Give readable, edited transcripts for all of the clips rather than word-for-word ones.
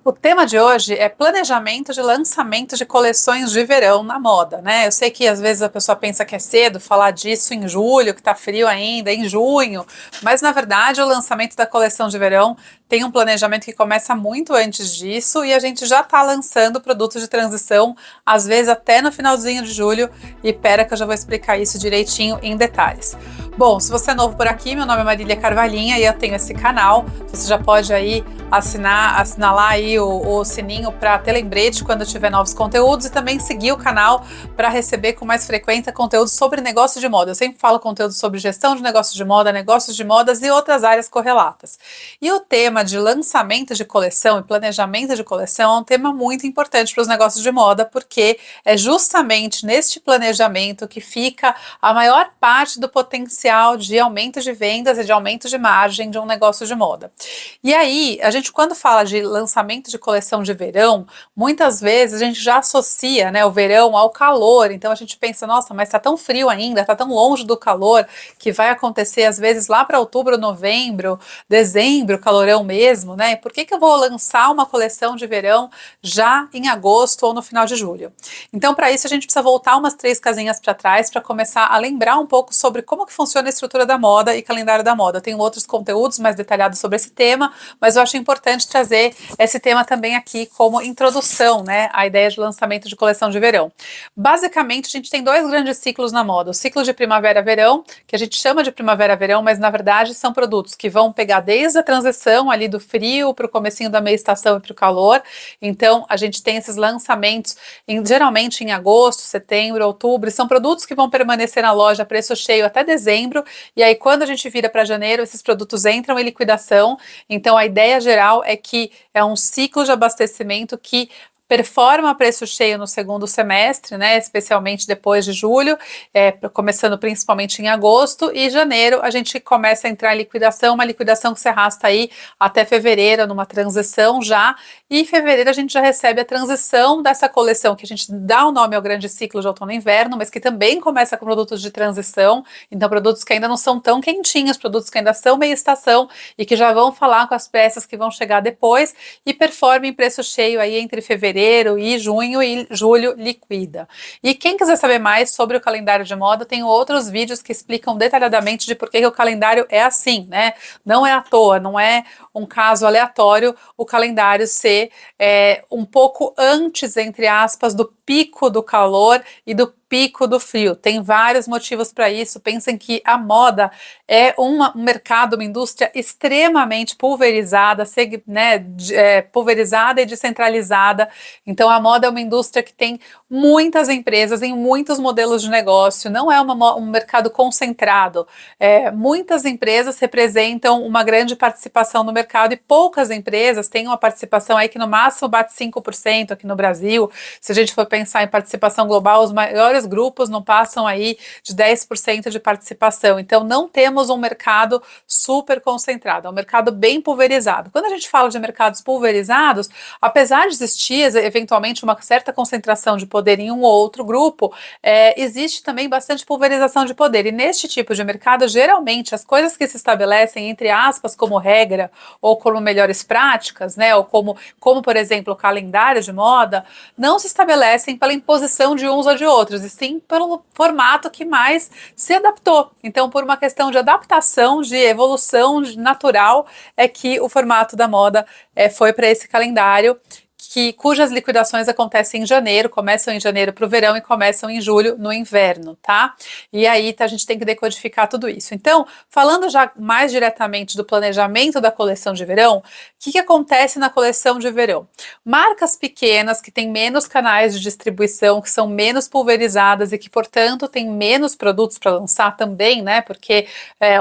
O tema de hoje é planejamento de lançamento de coleções de verão na moda, né? Eu sei que às vezes a pessoa pensa que é cedo falar disso em julho, que tá frio ainda, em junho, mas na verdade o lançamento da coleção de verão tem um planejamento que começa muito antes disso e a gente já tá lançando produtos de transição, às vezes até no finalzinho de julho, e pera que eu já vou explicar isso direitinho em detalhes. Bom, se você é novo por aqui, meu nome é Marília Carvalhinha e eu tenho esse canal. Você já pode aí assinalar aí o sininho para ter lembrete quando tiver novos conteúdos e também seguir o canal para receber com mais frequência conteúdo sobre negócio de moda. Eu sempre falo conteúdo sobre gestão de negócios de moda, negócios de modas e outras áreas correlatas. E o tema de lançamento de coleção e planejamento de coleção é um tema muito importante para os negócios de moda, porque é justamente neste planejamento que fica a maior parte do potencial de aumento de vendas e de aumento de margem de um negócio de moda. E aí, a gente quando fala de lançamento de coleção de verão, muitas vezes a gente já associa, né, o verão ao calor. Então a gente pensa, nossa, mas tá tão frio ainda, tá tão longe do calor que vai acontecer às vezes lá para outubro, novembro, dezembro, calorão mesmo, né? Por que que eu vou lançar uma coleção de verão já em agosto ou no final de julho? Então, para isso a gente precisa voltar umas 3 casinhas para trás para começar a lembrar um pouco sobre como que funciona a estrutura da moda e calendário da moda. Eu tenho outros conteúdos mais detalhados sobre esse tema, mas eu acho importante trazer esse tema também aqui como introdução, né, à ideia de lançamento de coleção de verão. Basicamente, a gente tem dois grandes ciclos na moda: o ciclo de primavera-verão, que a gente chama de primavera-verão, mas na verdade são produtos que vão pegar desde a transição ali do frio para o comecinho da meia estação e para o calor. Então, a gente tem esses lançamentos geralmente em agosto, setembro, outubro, são produtos que vão permanecer na loja a preço cheio até dezembro, e aí quando a gente vira para janeiro, esses produtos entram em liquidação. Então a ideia geral é que é um ciclo de abastecimento que performa a preço cheio no segundo semestre, né, especialmente depois de julho, começando principalmente em agosto, e janeiro a gente começa a entrar em liquidação, uma liquidação que se arrasta aí até fevereiro, numa transição já, e em fevereiro a gente já recebe a transição dessa coleção, que a gente dá o nome ao grande ciclo de outono e inverno, mas que também começa com produtos de transição, então produtos que ainda não são tão quentinhos, produtos que ainda são meia estação e que já vão falar com as peças que vão chegar depois e performa em preço cheio aí entre fevereiro e junho, e julho liquida. E quem quiser saber mais sobre o calendário de moda, tem outros vídeos que explicam detalhadamente de por que o calendário é assim, né? Não é à toa, não é um caso aleatório o calendário ser um pouco antes, entre aspas, do pico do calor e do pico do frio. Tem vários motivos para isso. Pensem que a moda é um mercado, uma indústria extremamente pulverizada, né, pulverizada e descentralizada. Então a moda é uma indústria que tem muitas empresas em muitos modelos de negócio, não é um mercado concentrado. Muitas empresas representam uma grande participação no mercado e poucas empresas têm uma participação aí que no máximo bate 5% aqui no Brasil. Se a gente for pensar em participação global, os maiores grupos não passam aí de 10% de participação. Então não temos um mercado super concentrado, é um mercado bem pulverizado. Quando a gente fala de mercados pulverizados, apesar de existir eventualmente uma certa concentração de poder em um ou outro grupo, existe também bastante pulverização de poder. E neste tipo de mercado, geralmente as coisas que se estabelecem, entre aspas, como regra ou como melhores práticas, né, ou como por exemplo o calendário de moda, não se estabelecem pela imposição de uns ou de outros, e sim pelo formato que mais se adaptou. Então, por uma questão de adaptação, de evolução natural, é que o formato da moda foi para esse calendário, cujas liquidações acontecem em janeiro, começam em janeiro para o verão e começam em julho no inverno, tá? E aí a gente tem que decodificar tudo isso. Então, falando já mais diretamente do planejamento da coleção de verão, o que acontece na coleção de verão? Marcas pequenas que têm menos canais de distribuição, que são menos pulverizadas e que, portanto, têm menos produtos para lançar também, né? Porque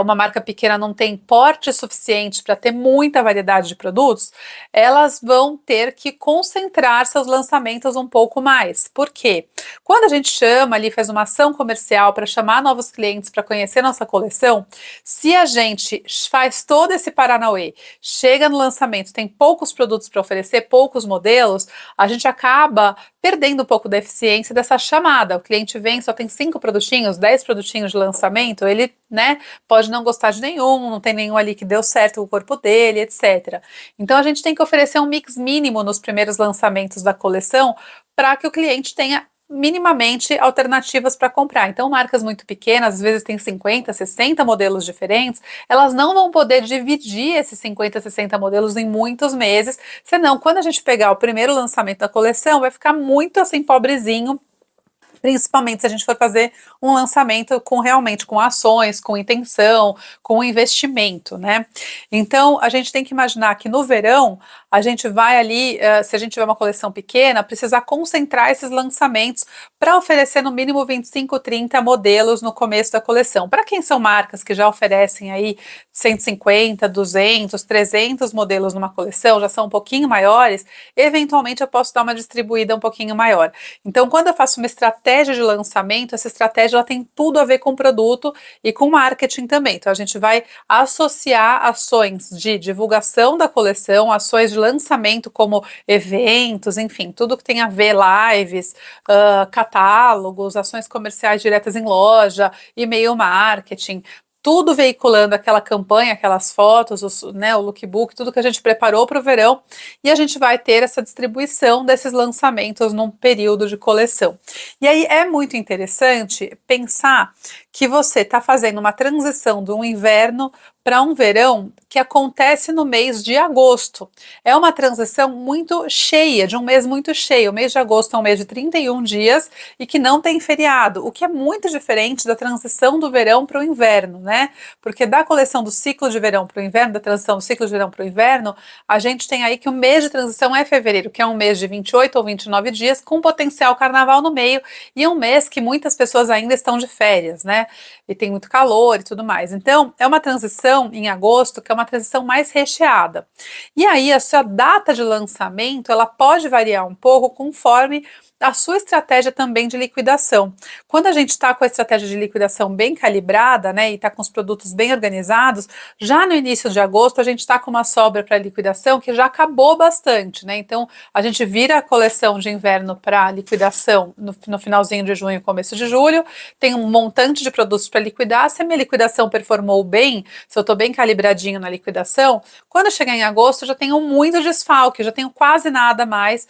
uma marca pequena não tem porte suficiente para ter muita variedade de produtos, elas vão ter que concentrar seus lançamentos um pouco mais. Por quê? Quando a gente chama ali, faz uma ação comercial para chamar novos clientes para conhecer nossa coleção, se a gente faz todo esse paranauê, chega no lançamento, tem poucos produtos para oferecer, poucos modelos, a gente acaba perdendo um pouco da eficiência dessa chamada. O cliente vem, só tem 5 produtinhos, 10 produtinhos de lançamento, ele, né, pode não gostar de nenhum, não tem nenhum ali que deu certo com o corpo dele, etc. Então a gente tem que oferecer um mix mínimo nos primeiros lançamentos da coleção para que o cliente tenha minimamente alternativas para comprar. Então, marcas muito pequenas, às vezes tem 50, 60 modelos diferentes, elas não vão poder dividir esses 50, 60 modelos em muitos meses, senão quando a gente pegar o primeiro lançamento da coleção, vai ficar muito assim pobrezinho, principalmente se a gente for fazer um lançamento com realmente com ações, com intenção, com investimento, né? Então a gente tem que imaginar que no verão a gente vai ali, se a gente tiver uma coleção pequena, precisar concentrar esses lançamentos para oferecer no mínimo 25, 30 modelos no começo da coleção. Para quem são marcas que já oferecem aí 150, 200, 300 modelos numa coleção, já são um pouquinho maiores, eventualmente eu posso dar uma distribuída um pouquinho maior. Então, quando eu faço uma estratégia de lançamento, essa estratégia ela tem tudo a ver com produto e com marketing também. Então, a gente vai associar ações de divulgação da coleção, ações de lançamento como eventos, enfim, tudo que tem a ver, lives, catálogos, ações comerciais diretas em loja, e-mail marketing, tudo veiculando aquela campanha, aquelas fotos, né, o lookbook, tudo que a gente preparou para o verão, e a gente vai ter essa distribuição desses lançamentos num período de coleção. E aí é muito interessante pensar que você está fazendo uma transição de um inverno para um verão que acontece no mês de agosto. É uma transição muito cheia, de um mês muito cheio. O mês de agosto é um mês de 31 dias e que não tem feriado, o que é muito diferente da transição do verão para o inverno, né? Porque da coleção do ciclo de verão para o inverno, da transição do ciclo de verão para o inverno, a gente tem aí que o mês de transição é fevereiro, que é um mês de 28 ou 29 dias, com potencial carnaval no meio, e um mês que muitas pessoas ainda estão de férias, né? E tem muito calor e tudo mais. Então, é uma transição em agosto que é uma transição mais recheada. E aí, a sua data de lançamento, ela pode variar um pouco conforme a sua estratégia também de liquidação. Quando a gente está com a estratégia de liquidação bem calibrada, né, e está com os produtos bem organizados, já no início de agosto a gente está com uma sobra para liquidação que já acabou bastante, né? Então a gente vira a coleção de inverno para liquidação no finalzinho de junho, começo de julho, tem um montante de produtos para liquidar. Se a minha liquidação performou bem, se eu estou bem calibradinho na liquidação, quando chegar em agosto eu já tenho muito desfalque, já tenho quase nada mais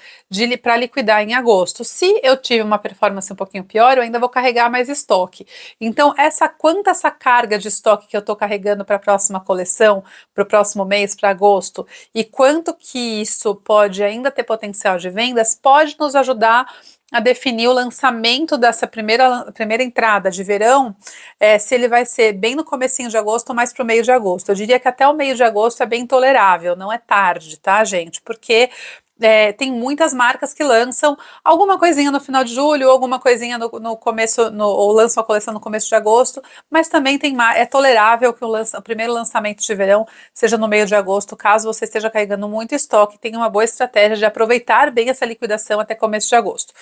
para liquidar em agosto. Se eu tive uma performance um pouquinho pior, eu ainda vou carregar mais estoque. Então, quanto essa carga de estoque que eu estou carregando para a próxima coleção, para o próximo mês, para agosto, e quanto que isso pode ainda ter potencial de vendas, pode nos ajudar a definir o lançamento dessa primeira entrada de verão, se ele vai ser bem no comecinho de agosto ou mais para o meio de agosto. Eu diria que até o meio de agosto é bem tolerável, não é tarde, tá, gente? Porque tem muitas marcas que lançam alguma coisinha no final de julho, alguma coisinha no começo, ou lançam a coleção no começo de agosto, mas também é tolerável que o primeiro lançamento de verão seja no meio de agosto, caso você esteja carregando muito estoque, tenha uma boa estratégia de aproveitar bem essa liquidação até começo de agosto.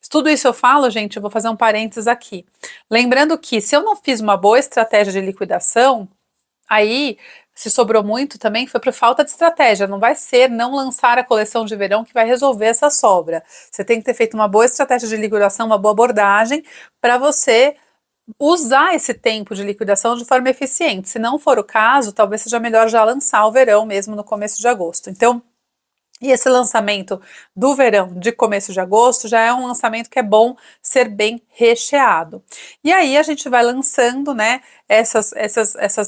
Tudo isso eu falo, gente, eu vou fazer um parênteses aqui. Lembrando que se eu não fiz uma boa estratégia de liquidação, aí, se sobrou muito também, foi por falta de estratégia. Não vai ser não lançar a coleção de verão que vai resolver essa sobra. Você tem que ter feito uma boa estratégia de liquidação, uma boa abordagem, para você usar esse tempo de liquidação de forma eficiente. Se não for o caso, talvez seja melhor já lançar o verão mesmo no começo de agosto. Então, e esse lançamento do verão de começo de agosto já é um lançamento que é bom ser bem recheado. E aí a gente vai lançando, né, essas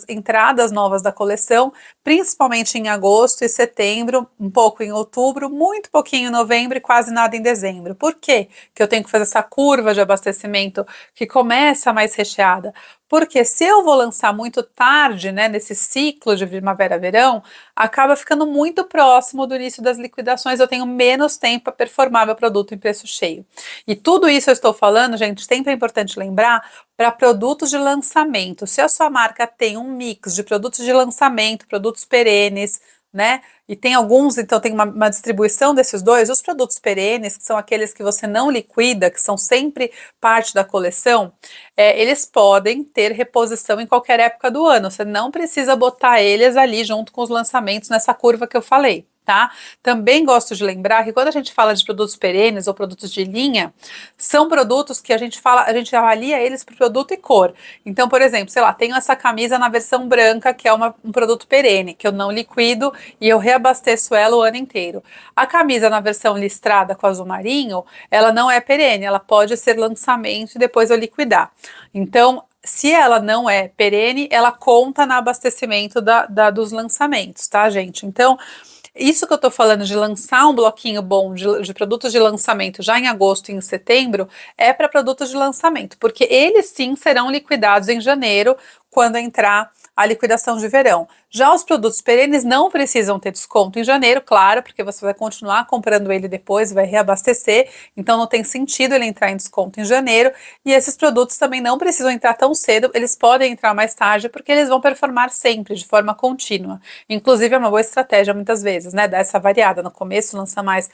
entradas novas da coleção, principalmente em agosto e setembro, um pouco em outubro, muito pouquinho em novembro e quase nada em dezembro. Por quê que eu tenho que fazer essa curva de abastecimento que começa mais recheada? Porque se eu vou lançar muito tarde, né, nesse ciclo de primavera-verão, acaba ficando muito próximo do início das liquidações, eu tenho menos tempo para performar meu produto em preço cheio. E tudo isso eu estou falando, gente, sempre é importante lembrar, para produtos de lançamento. Se a sua marca tem um mix de produtos de lançamento, produtos perenes, né? E tem alguns, então tem uma distribuição desses dois. Os produtos perenes, que são aqueles que você não liquida, que são sempre parte da coleção, eles podem ter reposição em qualquer época do ano. Você não precisa botar eles ali junto com os lançamentos nessa curva que eu falei. Tá? Também gosto de lembrar que quando a gente fala de produtos perenes ou produtos de linha, são produtos que a gente avalia eles por produto e cor. Então, por exemplo, sei lá, tenho essa camisa na versão branca, que é um produto perene, que eu não liquido e eu reabasteço ela o ano inteiro. A camisa na versão listrada com azul marinho, ela não é perene, ela pode ser lançamento e depois eu liquidar. Então, se ela não é perene, ela conta no abastecimento dos lançamentos, tá, gente? Então, isso que eu tô falando de lançar um bloquinho bom de produtos de lançamento já em agosto e em setembro é para produtos de lançamento, porque eles sim serão liquidados em janeiro, quando entrar a liquidação de verão. Já os produtos perenes não precisam ter desconto em janeiro, claro, porque você vai continuar comprando ele depois, vai reabastecer, então não tem sentido ele entrar em desconto em janeiro, e esses produtos também não precisam entrar tão cedo, eles podem entrar mais tarde, porque eles vão performar sempre, de forma contínua. Inclusive é uma boa estratégia muitas vezes, né, dar essa variada, no começo lançar mais,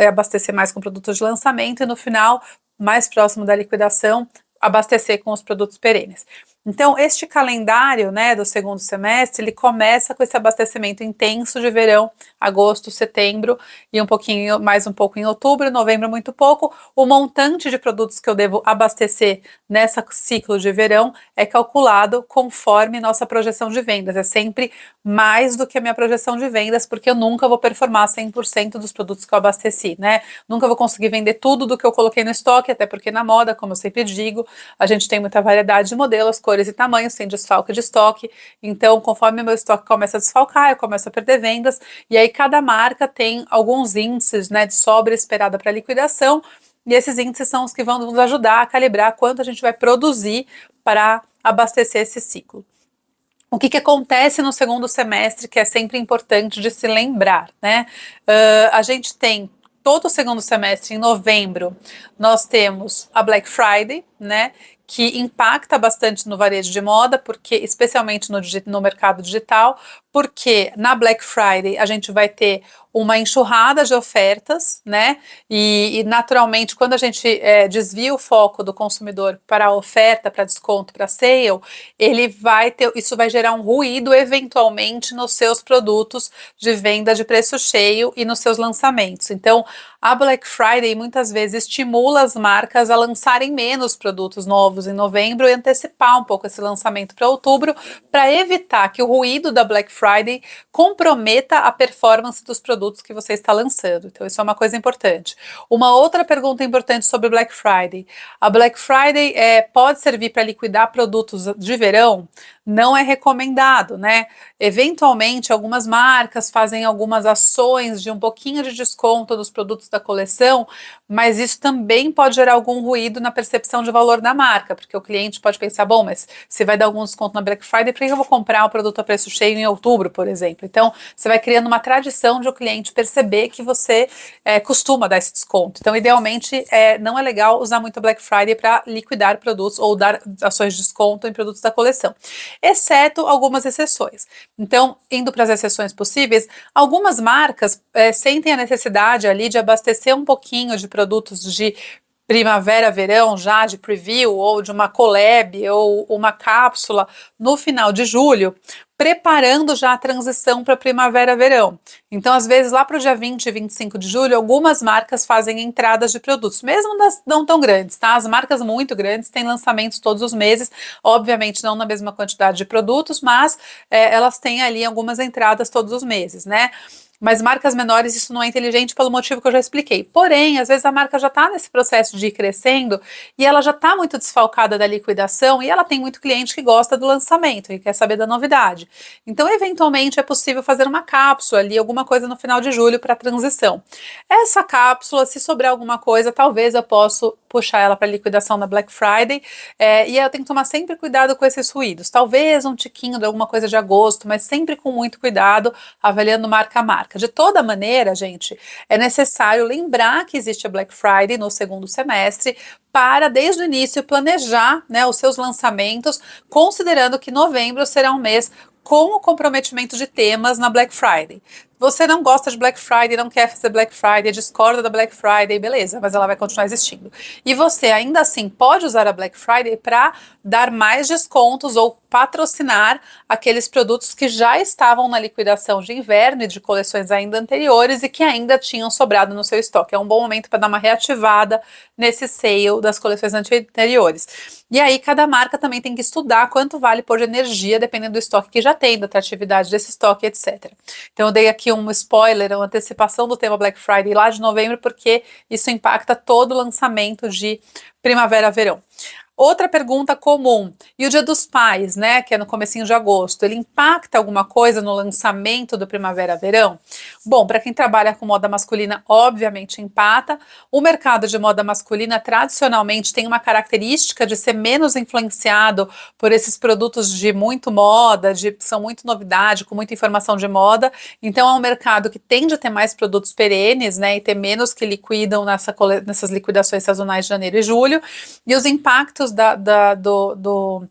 abastecer mais com produtos de lançamento, e no final, mais próximo da liquidação, abastecer com os produtos perenes. Então, este calendário, né, do segundo semestre, ele começa com esse abastecimento intenso de verão, agosto, setembro e mais um pouco em outubro, novembro muito pouco. O montante de produtos que eu devo abastecer nessa ciclo de verão é calculado conforme nossa projeção de vendas. É sempre mais do que a minha projeção de vendas, porque eu nunca vou performar 100% dos produtos que eu abasteci, né? Nunca vou conseguir vender tudo do que eu coloquei no estoque, até porque na moda, como eu sempre digo, a gente tem muita variedade de modelos, cores e tamanhos, tem desfalque de estoque, então conforme o meu estoque começa a desfalcar, eu começo a perder vendas, e aí cada marca tem alguns índices, né, de sobra esperada para liquidação, e esses índices são os que vão nos ajudar a calibrar quanto a gente vai produzir para abastecer esse ciclo. O que acontece no segundo semestre, que é sempre importante de se lembrar, né? A gente tem todo o segundo semestre, em novembro, nós temos a Black Friday, né? Que impacta bastante no varejo de moda, porque especialmente no mercado digital, porque na Black Friday a gente vai ter uma enxurrada de ofertas, né? E naturalmente, quando a gente desvia o foco do consumidor para a oferta, para desconto, para sale, isso vai gerar um ruído eventualmente nos seus produtos de venda de preço cheio e nos seus lançamentos. Então, a Black Friday muitas vezes estimula as marcas a lançarem menos produtos novos em novembro e antecipar um pouco esse lançamento para outubro, para evitar que o ruído da Black Friday comprometa a performance dos produtos que você está lançando. Então, isso é uma coisa importante. Uma outra pergunta importante sobre Black Friday. A Black Friday pode servir para liquidar produtos de verão? Não é recomendado, né? Eventualmente, algumas marcas fazem algumas ações de um pouquinho de desconto dos produtos da coleção, mas isso também pode gerar algum ruído na percepção de valor da marca, porque o cliente pode pensar, bom, mas se vai dar algum desconto na Black Friday, por que eu vou comprar um produto a preço cheio em outubro, por exemplo? Então, você vai criando uma tradição de o cliente perceber que você costuma dar esse desconto. Então, idealmente, não é legal usar muito a Black Friday para liquidar produtos ou dar ações de desconto em produtos da coleção, exceto algumas exceções. Então, indo para as exceções possíveis, algumas marcas sentem a necessidade ali de abastecer um pouquinho de produtos de primavera, verão, já de preview, ou de uma collab, ou uma cápsula no final de julho, preparando já a transição para primavera, verão. Então, às vezes, lá para o dia 20 e 25 de julho, algumas marcas fazem entradas de produtos, mesmo das não tão grandes, tá? As marcas muito grandes têm lançamentos todos os meses, obviamente não na mesma quantidade de produtos, mas elas têm ali algumas entradas todos os meses, né? Mas marcas menores isso não é inteligente pelo motivo que eu já expliquei. Porém, às vezes a marca já está nesse processo de ir crescendo e ela já está muito desfalcada da liquidação e ela tem muito cliente que gosta do lançamento e quer saber da novidade. Então, eventualmente, é possível fazer uma cápsula ali, alguma coisa no final de julho para transição. Essa cápsula, se sobrar alguma coisa, talvez eu possa puxar ela para liquidação na Black Friday, e eu tenho que tomar sempre cuidado com esses ruídos. Talvez um tiquinho de alguma coisa de agosto, mas sempre com muito cuidado, avaliando marca a marca. De toda maneira, gente, é necessário lembrar que existe a Black Friday no segundo semestre para, desde o início, planejar, né, os seus lançamentos, considerando que novembro será um mês com o comprometimento de temas na Black Friday. Você não gosta de Black Friday, não quer fazer Black Friday, discorda da Black Friday, beleza, mas ela vai continuar existindo. E você ainda assim pode usar a Black Friday para dar mais descontos ou patrocinar aqueles produtos que já estavam na liquidação de inverno e de coleções ainda anteriores e que ainda tinham sobrado no seu estoque. É um bom momento para dar uma reativada nesse sale das coleções anteriores. E aí cada marca também tem que estudar quanto vale pôr de energia, dependendo do estoque que já tem, da atratividade desse estoque, etc. Então eu dei aqui um spoiler, uma antecipação do tema Black Friday lá de novembro, porque isso impacta todo o lançamento de primavera-verão. Outra pergunta comum, e o Dia dos Pais, né, que é no comecinho de agosto, ele impacta alguma coisa no lançamento do primavera-verão? Bom, para quem trabalha com moda masculina, obviamente impacta. O mercado de moda masculina tradicionalmente tem uma característica de ser menos influenciado por esses produtos de muito moda, que são muito novidade, com muita informação de moda. Então é um mercado que tende a ter mais produtos perenes, né, e ter menos que liquidam nessas liquidações sazonais de janeiro e julho. E os impactos do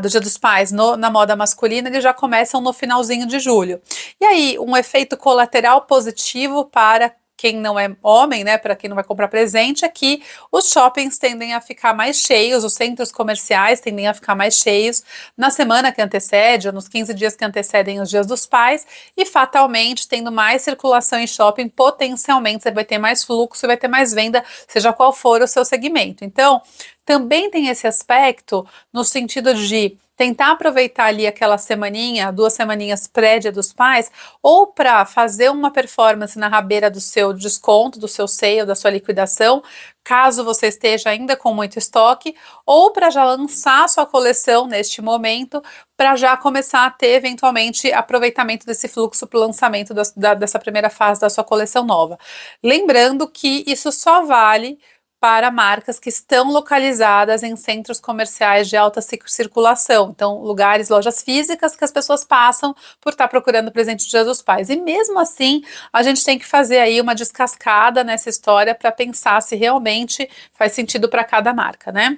Dia dos Pais na moda masculina, eles já começam no finalzinho de julho. E aí, um efeito colateral positivo para quem não é homem, né, para quem não vai comprar presente, é que os shoppings tendem a ficar mais cheios, os centros comerciais tendem a ficar mais cheios na semana que antecede, ou nos 15 dias que antecedem os Dias dos Pais, e fatalmente, tendo mais circulação em shopping, potencialmente você vai ter mais fluxo, vai ter mais venda, seja qual for o seu segmento. Então, também tem esse aspecto no sentido de tentar aproveitar ali aquela semaninha, 2 semaninhas pré-Dia dos Pais, ou para fazer uma performance na rabeira do seu desconto, do seu sale, da sua liquidação, caso você esteja ainda com muito estoque, ou para já lançar sua coleção neste momento, para já começar a ter eventualmente aproveitamento desse fluxo para o lançamento dessa primeira fase da sua coleção nova. Lembrando que isso só vale para marcas que estão localizadas em centros comerciais de alta circulação, então lugares, lojas físicas que as pessoas passam por estar procurando presente do Dia dos Pais. E mesmo assim, a gente tem que fazer aí uma descascada nessa história para pensar se realmente faz sentido para cada marca, né?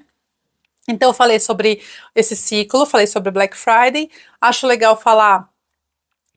Então eu falei sobre esse ciclo, falei sobre Black Friday, acho legal falar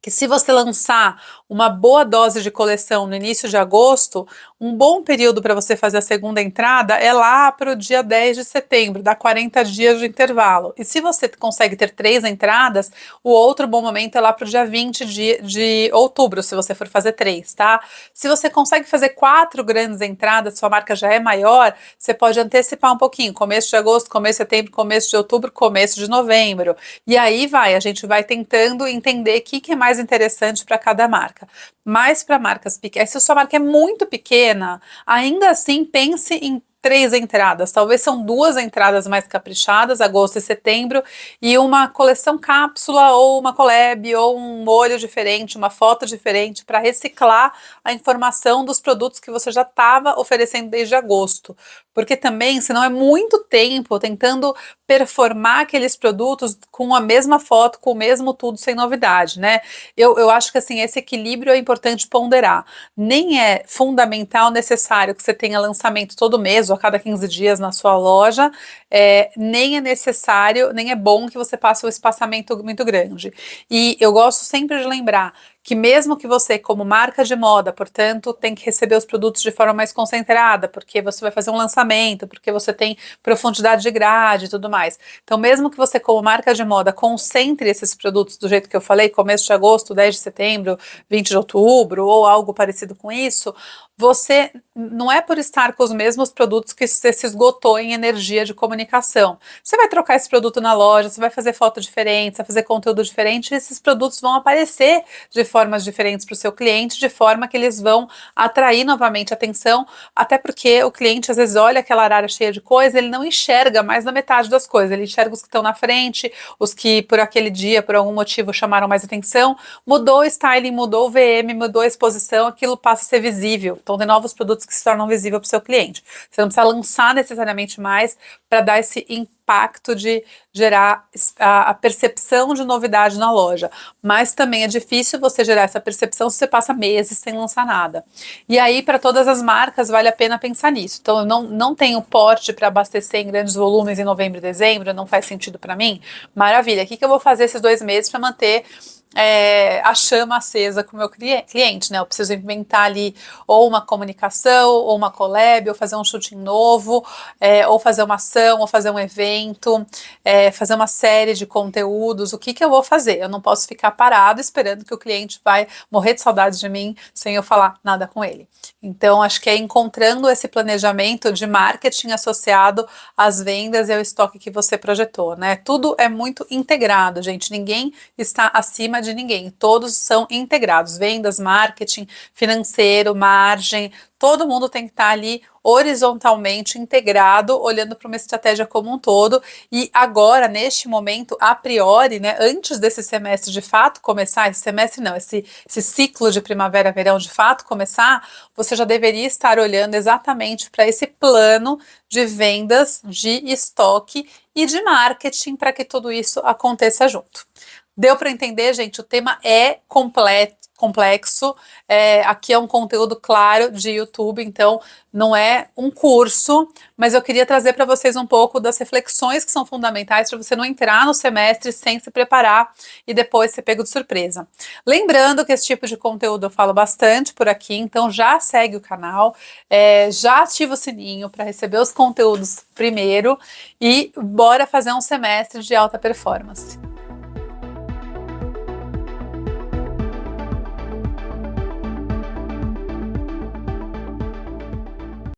que se você lançar uma boa dose de coleção no início de agosto, um bom período para você fazer a segunda entrada é lá para o dia 10 de setembro, dá 40 dias de intervalo. E se você consegue ter 3 entradas, o outro bom momento é lá para o dia 20 de outubro, se você for fazer 3, tá? Se você consegue fazer 4 grandes entradas, sua marca já é maior, você pode antecipar um pouquinho, começo de agosto, começo de setembro, começo de outubro, começo de novembro. E aí a gente vai tentando entender o que é mais interessante para cada marca. Mas para marcas pequenas, se a sua marca é muito pequena, ainda assim pense em 3 entradas, talvez são 2 entradas mais caprichadas, agosto e setembro, e uma coleção cápsula, ou uma collab, ou um molho diferente, uma foto diferente, para reciclar a informação dos produtos que você já estava oferecendo desde agosto. Porque também, senão é muito tempo tentando performar aqueles produtos com a mesma foto, com o mesmo tudo, sem novidade, né? Eu acho que assim, esse equilíbrio é importante ponderar. Nem é fundamental, necessário que você tenha lançamento todo mês ou a cada 15 dias na sua loja, nem é necessário, nem é bom que você passe um espaçamento muito grande. E eu gosto sempre de lembrar que mesmo que você, como marca de moda, portanto, tem que receber os produtos de forma mais concentrada, porque você vai fazer um lançamento, porque você tem profundidade de grade e tudo mais. Então, mesmo que você, como marca de moda, concentre esses produtos do jeito que eu falei, começo de agosto, 10 de setembro, 20 de outubro, ou algo parecido com isso, você não é por estar com os mesmos produtos que você se esgotou em energia de comunicação. Você vai trocar esse produto na loja, você vai fazer foto diferente, você vai fazer conteúdo diferente, e esses produtos vão aparecer de formas diferentes para o seu cliente, de forma que eles vão atrair novamente atenção, até porque o cliente às vezes olha aquela área cheia de coisa, ele não enxerga mais da metade das coisas, ele enxerga os que estão na frente, os que por aquele dia, por algum motivo, chamaram mais atenção, mudou o styling, mudou o VM, mudou a exposição, aquilo passa a ser visível. Então tem novos produtos que se tornam visíveis para o seu cliente. Você não precisa lançar necessariamente mais para dar esse impacto de gerar a percepção de novidade na loja, mas também é difícil você gerar essa percepção se você passa meses sem lançar nada. E aí, para todas as marcas, vale a pena pensar nisso. Então, eu não tenho porte para abastecer em grandes volumes em novembro e dezembro, não faz sentido para mim. Maravilha, o que eu vou fazer esses 2 meses para manter a chama acesa com o meu cliente, né? Eu preciso inventar ali ou uma comunicação, ou uma collab, ou fazer um shooting novo, ou fazer uma ação, ou fazer um evento, fazer uma série de conteúdos. O que eu vou fazer? Eu não posso ficar parado esperando que o cliente vai morrer de saudade de mim sem eu falar nada com ele. Então, acho que é encontrando esse planejamento de marketing associado às vendas e ao estoque que você projetou, né? Tudo é muito integrado, gente. Ninguém está acima de ninguém. Todos são integrados. Vendas, marketing, financeiro, margem. Todo mundo tem que estar ali horizontalmente integrado, olhando para uma estratégia como um todo. E agora, neste momento, a priori, né, antes desse semestre de fato começar, esse semestre não, esse ciclo de primavera-verão de fato começar, você já deveria estar olhando exatamente para esse plano de vendas, de estoque e de marketing para que tudo isso aconteça junto. Deu para entender, gente? O tema é complexo. Aqui é um conteúdo claro de YouTube, então não é um curso, mas eu queria trazer para vocês um pouco das reflexões que são fundamentais para você não entrar no semestre sem se preparar e depois ser pego de surpresa. Lembrando que esse tipo de conteúdo eu falo bastante por aqui, então já segue o canal, já ativa o sininho para receber os conteúdos primeiro e bora fazer um semestre de alta performance.